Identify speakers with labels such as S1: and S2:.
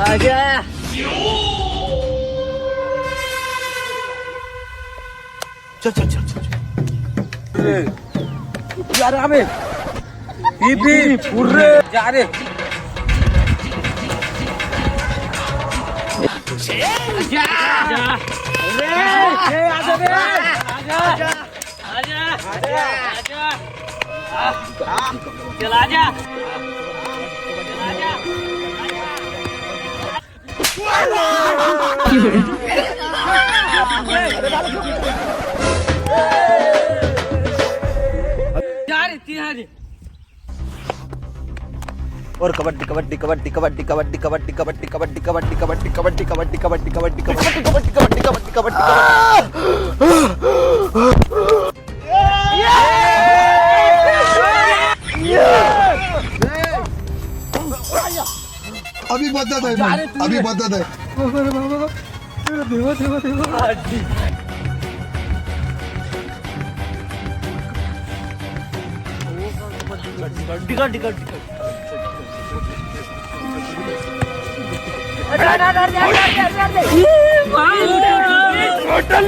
S1: आजा
S2: चल चल चल चल
S1: यार अबे बीबी पूरे जा रे आजा रे आजा रे आजा आजा आजा चल आजा
S2: और कबड्डी कबड्डी कबड्डी कबड्डी कबड्डी कबड्डी कबड्डी कबड्डी कबड्डी कबड्डी कबड्डी कबड्डी कबड्डी कबड्डी कबड्डी कबड्डी कबड्डी कबड्डी
S3: अभी बदत है भाई, अभी बदत है।
S1: होटल